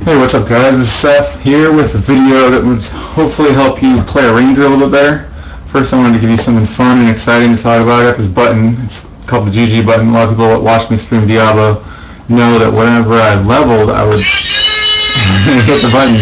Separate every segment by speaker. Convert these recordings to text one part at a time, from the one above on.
Speaker 1: Hey, what's up guys? This is Seth here with a video that would hopefully help you play a ranger a little bit better. First I wanted to give you something fun and exciting to talk about. I got this button, it's called the GG button. A lot of people that watch me stream Diablo know that whenever I leveled I would hit the button.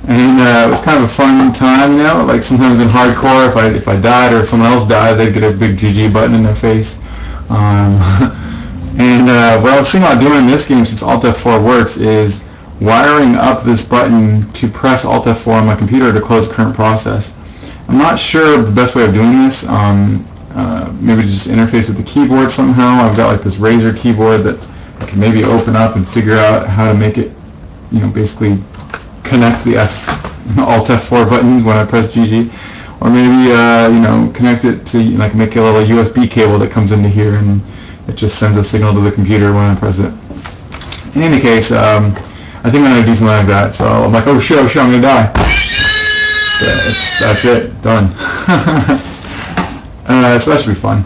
Speaker 1: And it was kind of a fun time, you know, like sometimes in hardcore if I died or someone else died, they'd get a big GG button in their face. And what I was thinking about doing in this game, since Alt F4 works, is wiring up this button to press Alt F4 on my computer to close the current process. I'm not sure of the best way of doing this. Maybe just interface with the keyboard somehow. I've got like this Razer keyboard that I can maybe open up and figure out how to make it, you know, basically connect the Alt F4 buttons when I press GG. Or maybe, you know, connect it to, like, make a little USB cable that comes into here and it just sends a signal to the computer when I press it. In any case, I think I'm going to do something like that. So I'm like, oh shit, I'm going to die. That's it. Done. So that should be fun.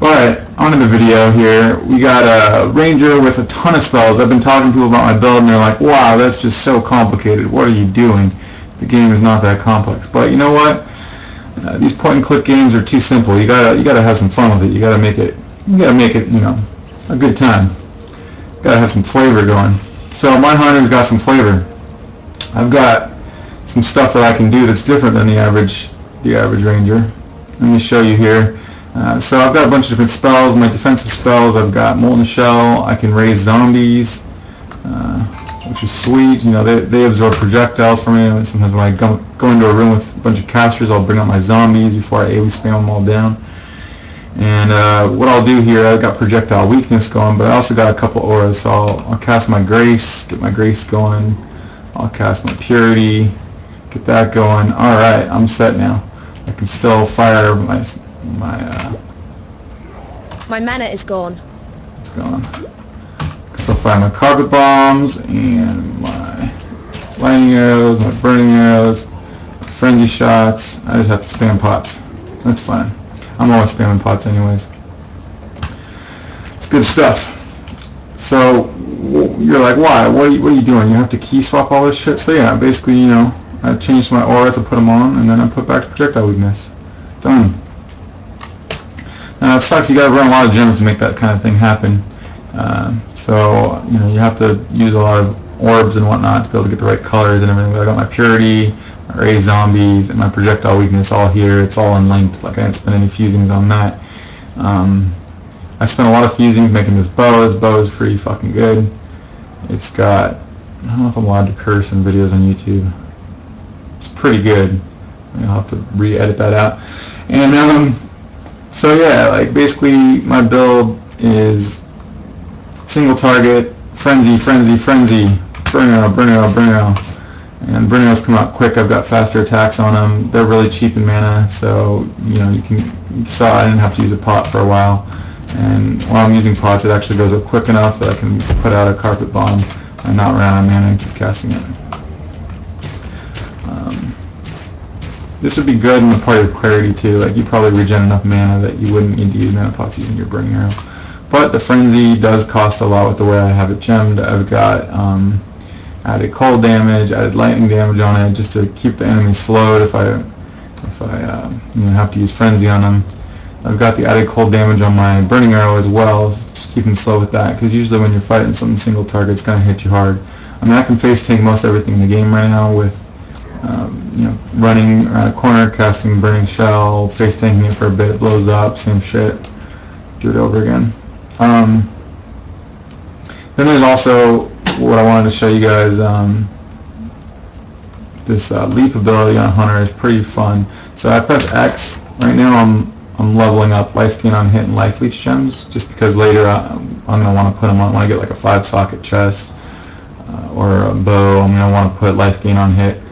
Speaker 1: But on to the video here. We got a ranger with a ton of spells. I've been talking to people about my build and they're like, wow, that's just so complicated. What are you doing? The game is not that complex. But you know what? These point and click games are too simple. You gotta have some fun with it. You gotta make it, you know, a good time. Gotta have some flavor going. So my hunter's got some flavor. I've got some stuff that I can do that's different than the average ranger. Let me show you here. So I've got a bunch of different spells. My defensive spells, I've got Molten Shell. I can raise zombies, which is sweet. You know, they absorb projectiles from me. Sometimes when I go into a room with a bunch of casters, I'll bring out my zombies before I AoE spam them all down. And what I'll do here, I've got projectile weakness going, but I also got a couple auras. So I'll cast my grace, get my grace going. I'll cast my purity, get that going. All right, I'm set now. I can still fire my
Speaker 2: mana is gone.
Speaker 1: It's gone. I can still fire my carpet bombs and my lightning arrows, my burning arrows, my frenzy shots. I just have to spam pots. That's fine. I'm always spamming pots anyways. It's good stuff. So you're like, why? What are you doing? You have to key swap all this shit? So yeah, basically, you know, I changed my auras, I put them on, and then I put back to projectile weakness. Done. Now it sucks, you gotta run a lot of gems to make that kind of thing happen. So, you know, you have to use a lot of orbs and whatnot to be able to get the right colors and everything. But I got my purity, my raised zombies, and my projectile weakness all here. It's all unlinked, like I didn't spend any fusings on that. I spent a lot of fusings making this bow. This bow is pretty fucking good. It's got, I don't know if I'm allowed to curse in videos on YouTube. It's pretty good. I'll have to re-edit that out. And so yeah, like basically my build is single target, frenzy, frenzy, frenzy, burn arrow, burn arrow, burn arrow. And burn arrows come out quick. I've got faster attacks on them. They're really cheap in mana, so you know you saw I didn't have to use a pot for a while. And while I'm using pots, it actually goes up quick enough that I can put out a carpet bomb and not run out of mana and keep casting it. This would be good in the Party of Clarity too. Like you probably regen enough mana that you wouldn't need to use mana pots using your burning arrow. But the frenzy does cost a lot with the way I have it gemmed. I've got added cold damage, added lightning damage on it just to keep the enemy slowed if I you know, have to use frenzy on them. I've got the added cold damage on my burning arrow as well, just keep them slow with that, because usually when you're fighting some single target, it's going to hit you hard. I mean, I can face tank most everything in the game right now with you know, running around a corner, casting burning shell, face tanking it for a bit, it blows up, same shit, do it over again. Then there's also what I wanted to show you guys. This leap ability on Hunter is pretty fun. So I press X. Right now I'm leveling up life gain on hit and life leech gems, just because later I'm going to want to put them on when I get like a 5-socket chest or a bow. I'm going to want to put life gain on hit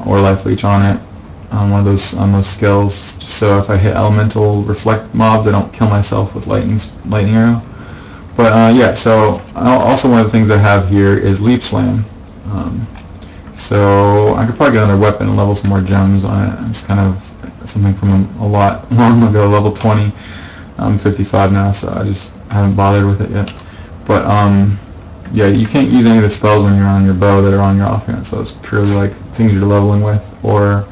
Speaker 1: or life leech on it, on those skills, just so if I hit elemental reflect mobs I don't kill myself with lightning arrow. But yeah, so also one of the things I have here is leap slam. So I could probably get another weapon and level some more gems on it. It's kind of something from a lot long ago, level 20. I'm 55 now, so I just haven't bothered with it yet. But yeah, you can't use any of the spells when you're on your bow that are on your offhand, so it's purely like things you're leveling with, or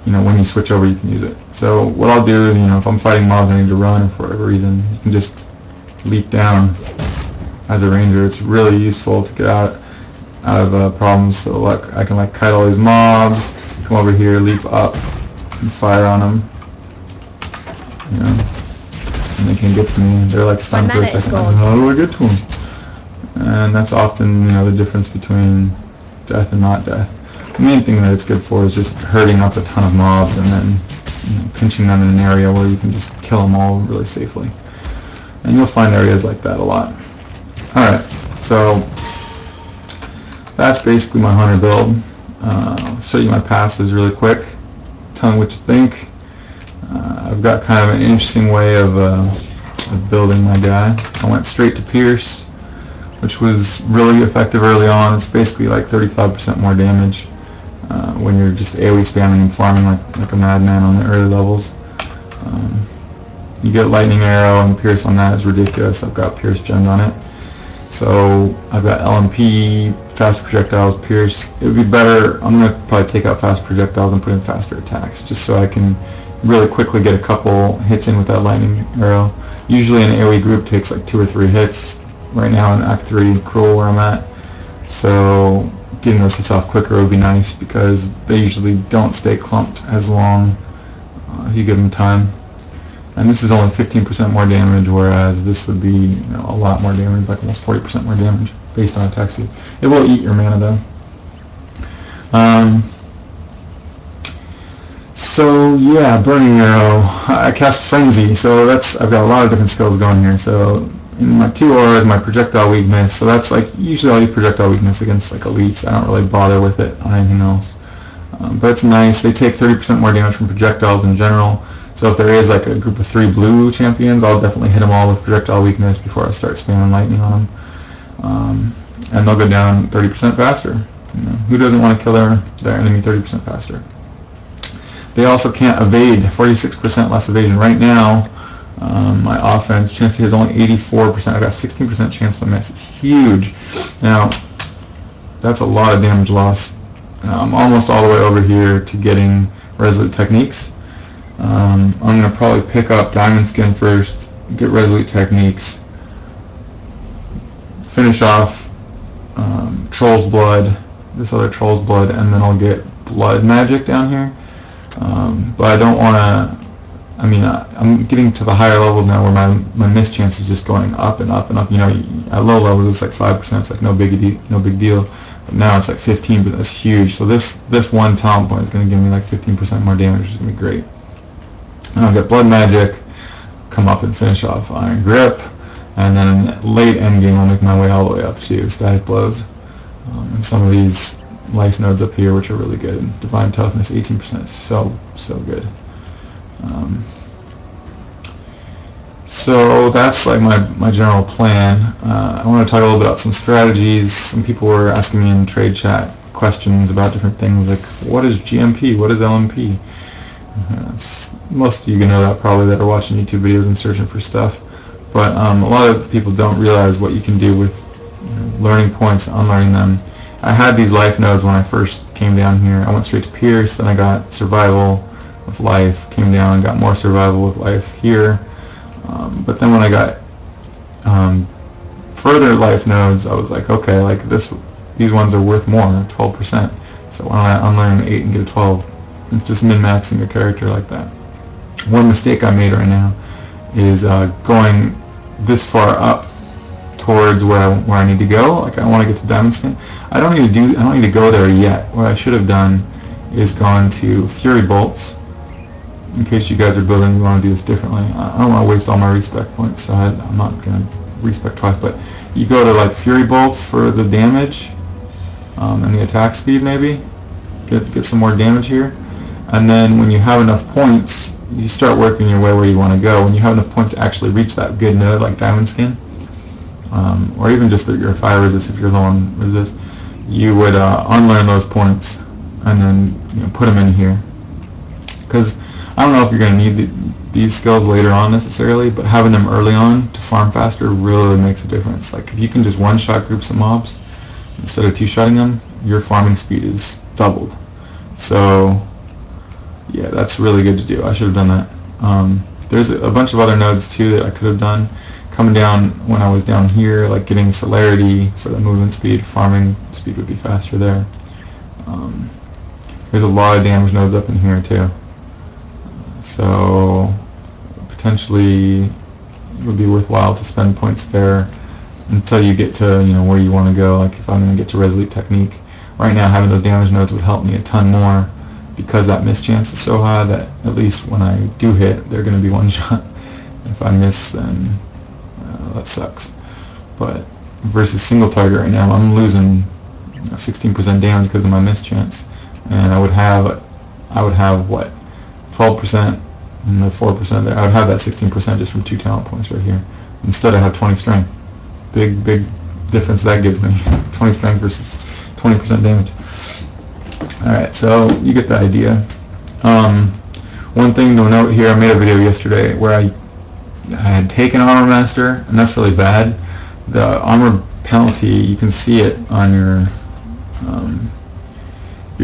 Speaker 1: when you switch over you can use it. So what I'll do is, if I'm fighting mobs and I need to run for whatever reason, you can just leap down as a ranger. It's really useful to get out of problems. So like I can kite all these mobs, come over here, leap up, and fire on them. And they can't get to me. They're like stunned for a second. How do I get to them? And that's often the difference between death and not death. The main thing that it's good for is just herding up a ton of mobs and then pinching them in an area where you can just kill them all really safely. And you'll find areas like that a lot. Alright, so that's basically my hunter build. I'll show you my passives really quick. Tell me what you think. I've got kind of an interesting way of building my guy. I went straight to Pierce, which was really effective early on. It's basically like 35% more damage when you're just AoE spamming and farming like a madman on the early levels. You get lightning arrow, and Pierce on that is ridiculous. I've got Pierce gemmed on it. So I've got LMP, fast projectiles, Pierce. It would be better, I'm going to probably take out fast projectiles and put in faster attacks, just so I can really quickly get a couple hits in with that lightning arrow. Usually an AoE group takes like 2 or 3 hits. Right now in Act 3, Cruel, where I'm at. So getting those hits off quicker would be nice, because they usually don't stay clumped as long if you give them time. And this is only 15% more damage, whereas this would be a lot more damage, like almost 40% more damage based on attack speed. It will eat your mana though. So yeah, Burning Arrow. I cast Frenzy, so I've got a lot of different skills going here. So in my 2 auras, my projectile weakness, so that's usually I'll use projectile weakness against elites. I don't really bother with it on anything else. But it's nice. They take 30% more damage from projectiles in general. So if there is a group of 3 blue champions, I'll definitely hit them all with projectile weakness before I start spamming lightning on them. And they'll go down 30% faster. Who doesn't want to kill their enemy 30% faster? They also can't evade, 46% less evasion. Right now, my offense chance to hit is only 84%. I got 16% chance to miss. It's huge. Now, that's a lot of damage loss. I'm almost all the way over here to getting Resolute Techniques. I'm going to probably pick up Diamond Skin first, get Resolute Techniques, finish off Troll's Blood, this other Troll's Blood, and then I'll get Blood Magic down here. But I don't want to, I'm getting to the higher levels now where my miss chance is just going up and up and up. At low levels it's like 5%, it's like no big deal. But now it's like 15%, but that's huge. So this one talent point is going to give me like 15% more damage, which is going to be great. And I'll get Blood Magic, come up and finish off Iron Grip, and then in late endgame I'll make my way all the way up to Static Blows. And some of these life nodes up here, which are really good. Divine Toughness, 18%, so good. So that's like my general plan. I want to talk a little bit about some strategies. Some people were asking me in trade chat questions about different things, like what is GMP, what is LMP? Most of you know that probably that are watching YouTube videos and searching for stuff, but a lot of people don't realize what you can do with learning points, unlearning them. I had these life nodes when I first came down here. I went straight to Pierce, then I got Survival with Life, came down and got more Survival with Life here. But then when I got further life nodes, I was like, okay, these ones are worth more, 12%. So why don't I unlearn 8 and get a 12? It's just min-maxing your character like that. One mistake I made right now is going this far up towards where I need to go. Like I want to get to Diamond Skin. I don't need to go there yet. What I should have done is gone to Fury Bolts. In case you guys are building, you want to do this differently. I don't want to waste all my respec points, so I'm not going to respec twice. But you go to Fury Bolts for the damage and the attack speed, maybe get some more damage here. And then when you have enough points, you start working your way where you want to go. When you have enough points to actually reach that good node like Diamond Skin, or even just your fire resist if you're low on resist, you would unlearn those points and then put them in here. Because I don't know if you're going to need these skills later on necessarily, but having them early on to farm faster really makes a difference. Like if you can just one-shot group some mobs instead of two-shotting them, your farming speed is doubled. So yeah, that's really good to do. I should have done that. There's a bunch of other nodes too that I could have done. Coming down when I was down here, like getting celerity for the movement speed, farming speed would be faster there. There's a lot of damage nodes up in here too. So potentially it would be worthwhile to spend points there until you get to where you want to go. Like if I'm going to get to Resolute Technique, right now having those damage nodes would help me a ton more because that miss chance is so high that at least when I do hit, they're going to be one shot. If I miss, then that sucks. But versus single target right now, I'm losing 16% damage because of my miss chance, and I would have what, 12% and the 4% there. I would have that 16% just from 2 talent points right here. Instead I have 20 strength. Big difference that gives me. 20 strength versus 20% damage. Alright, so you get the idea. One thing to note here, I made a video yesterday where I had taken Armor Master, and that's really bad. The armor penalty, you can see it on your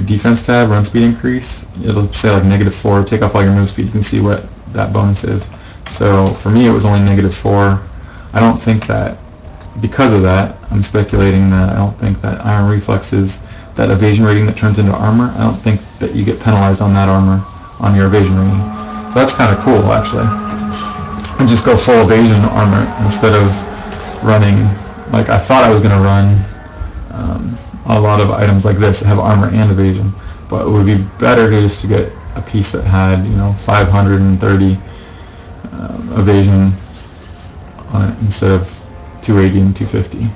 Speaker 1: defense tab, run speed increase. It'll say like -4, take off all your move speed. You can see what that bonus is. So for me it was only -4. I don't think that, because of that, I'm speculating that I don't think that Iron Reflexes, that evasion rating that turns into armor, I don't think that you get penalized on that armor, on your evasion rating. So that's kind of cool actually. And just go full evasion armor instead of running, like I thought I was going to run a lot of items like this that have armor and evasion, but it would be better just to get a piece that had 530 evasion on it instead of 280 and 250,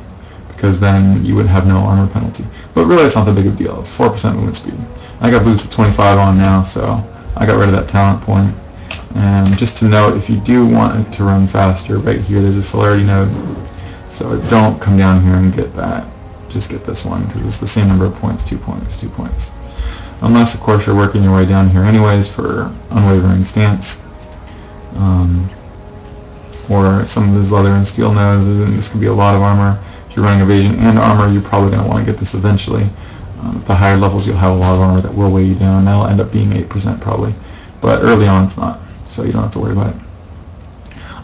Speaker 1: because then you would have no armor penalty. But really it's not that big of a deal. It's 4% movement speed. I got boosted 25 on now, so I got rid of that talent point. And just to note, if you do want it to run faster, right here there's a celerity node, so don't come down here and get that. Just get this one because it's the same number of points, 2 points, 2 points. Unless of course you're working your way down here anyways for Unwavering Stance, or some of these leather and steel nodes, and this could be a lot of armor. If you're running evasion and armor, you're probably going to want to get this eventually. At the higher levels you'll have a lot of armor that will weigh you down. That'll end up being 8% probably, but early on it's not, so you don't have to worry about it.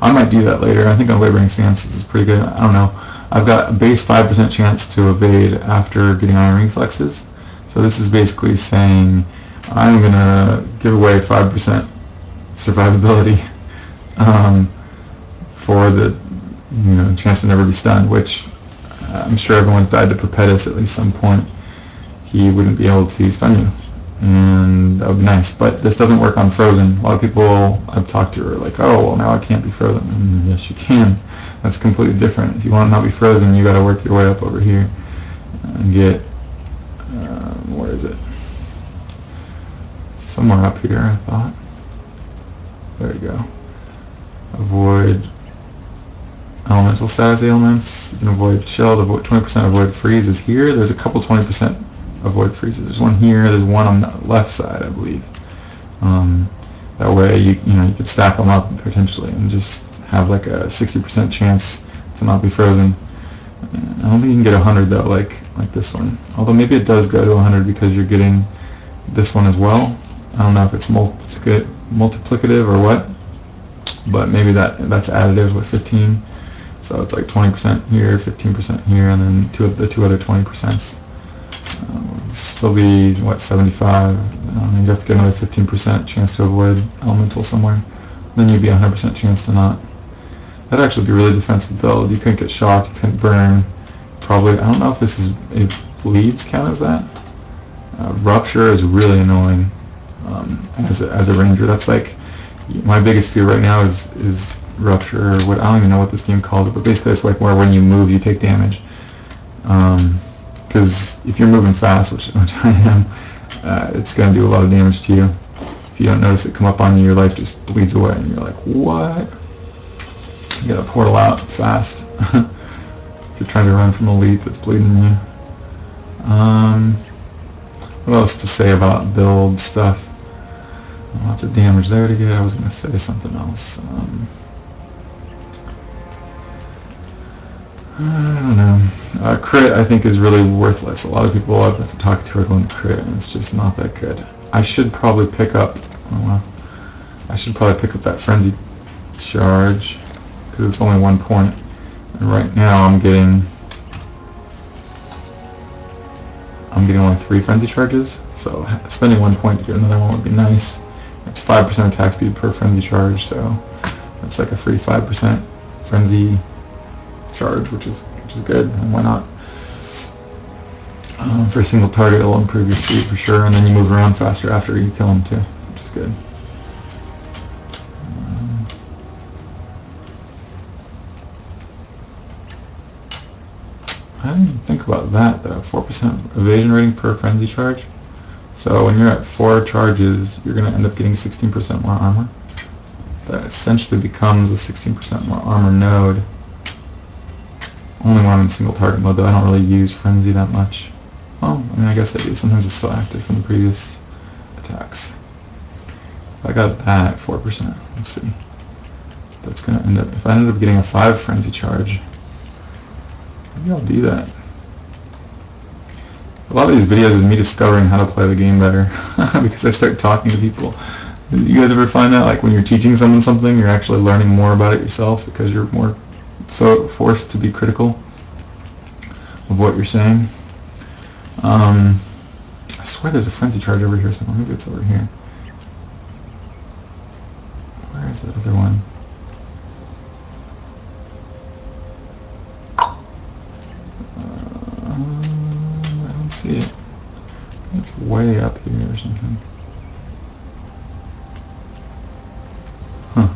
Speaker 1: I might do that later. I think Unwavering Stance is pretty good. I don't know. I've got a base 5% chance to evade after getting Iron Reflexes. So this is basically saying I'm going to give away 5% survivability for the chance to never be stunned, which I'm sure everyone's died to Perpetus at least some point. He wouldn't be able to stun you, and that would be nice. But this doesn't work on Frozen. A lot of people I've talked to are like, oh, well now I can't be frozen. And yes, you can. That's completely different. If you want to not be frozen, you got to work your way up over here and get, where is it? Somewhere up here, I thought. There you go. Avoid elemental status ailments. You can avoid chill. Avoid 20% avoid freeze is here. There's a couple 20% avoid freezes. There's one here. There's one on the left side, I believe. That way, you could stack them up potentially and just have like a 60% chance to not be frozen. I don't think you can get 100 though, like this one. Although maybe it does go to 100 because you're getting this one as well. I don't know if it's multiplicative or what, but maybe that's additive with 15. So it's like 20% here, 15% here, and then the two other 20%. Still be, what, 75? You'd have to get another 15% chance to avoid elemental somewhere. Then you'd be 100% chance to not. That'd actually be a really defensive build. You couldn't get shocked, you couldn't burn. Probably, I don't know if bleeds count as that. Rupture is really annoying as a ranger. That's like, my biggest fear right now is Rupture, or what, I don't even know what this game calls it, but basically it's like where when you move you take damage. Because if you're moving fast, which I am, it's going to do a lot of damage to you. If you don't notice it come up on you, your life just bleeds away, and you're like, what? You gotta portal out fast if you're trying to run from a elite that's bleeding you. What else to say about build stuff? Lots of damage there to get. I was going to say something else. I don't know. Crit, I think, is really worthless. A lot of people I've been talking to are going crit, and it's just not that good. I should probably pick up. Oh well. I should probably pick up that frenzy charge because it's only 1 point, and right now I'm getting only 3 frenzy charges. So spending 1 point to get another one would be nice. It's 5% attack speed per frenzy charge, so that's like a free 5% frenzy charge, which is good, and why not? For a single target, it'll improve your speed for sure, and then you move around faster after you kill them too, which is good. I didn't even think about that though. 4% evasion rating per frenzy charge. So when you're at 4 charges, you're going to end up getting 16% more armor. That essentially becomes a 16% more armor node. Only when I'm in single target mode, though. I don't really use frenzy that much. Well, I mean, I guess I do. Sometimes it's still active from the previous attacks. If I got that at 4%, let's see. That's going to end up, if I ended up getting a 5 frenzy charge, maybe I'll do that. A lot of these videos is me discovering how to play the game better because I start talking to people. You guys ever find that, like when you're teaching someone something, you're actually learning more about it yourself because you're more so forced to be critical of what you're saying? I swear there's a frenzy charge over here somewhere. Maybe it's over here. Where is the other one? I don't see it. It's way up here or something. Huh.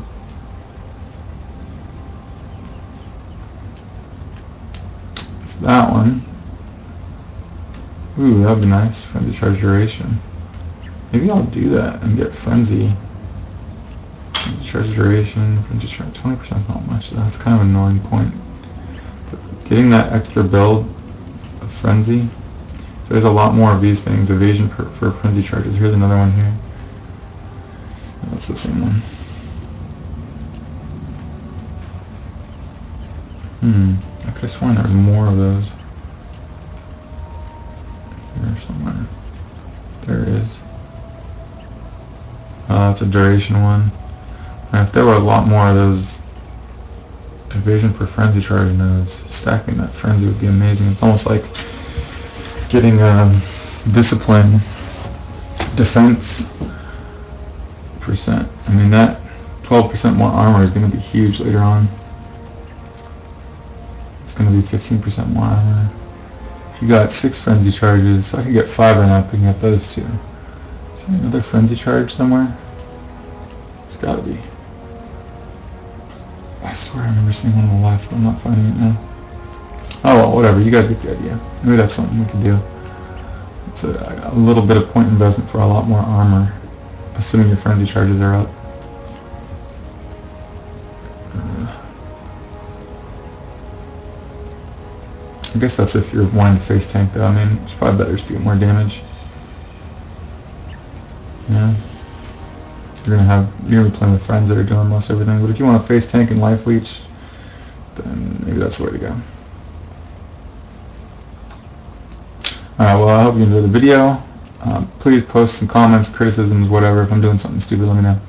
Speaker 1: It's that one. Ooh, that'd be nice. Frenzy charge duration. Maybe I'll do that and get frenzy. Frenzy charge duration, frenzy charge 20% is not much. That's kind of an annoying point. But getting that extra build of frenzy. There's a lot more of these things. Evasion for frenzy charges. Here's another one here. That's the same one. I could have sworn there was more of those. Here somewhere. There it is. It's a duration one. And if there were a lot more of those evasion for frenzy charge nodes, stacking that frenzy would be amazing. It's almost like getting discipline defense percent. I mean, that 12% more armor is going to be huge later on. It's going to be 15% more armor. If you got 6 frenzy charges, so I could get 5 right now picking up those 2. Is there another frenzy charge somewhere? There's got to be. I swear I remember seeing one on the left, but I'm not finding it now. Oh well, whatever. You guys get the idea. Maybe that's something we can do. It's a little bit of point investment for a lot more armor, assuming your frenzy charges are up. I guess that's if you're wanting to face tank, though. I mean, it's probably better to get more damage. Yeah. You're gonna be playing with friends that are doing most everything. But if you want to face tank and life leech, then maybe that's the way to go. Alright, well, I hope you enjoyed the video. Please post some comments, criticisms, whatever. If I'm doing something stupid, let me know.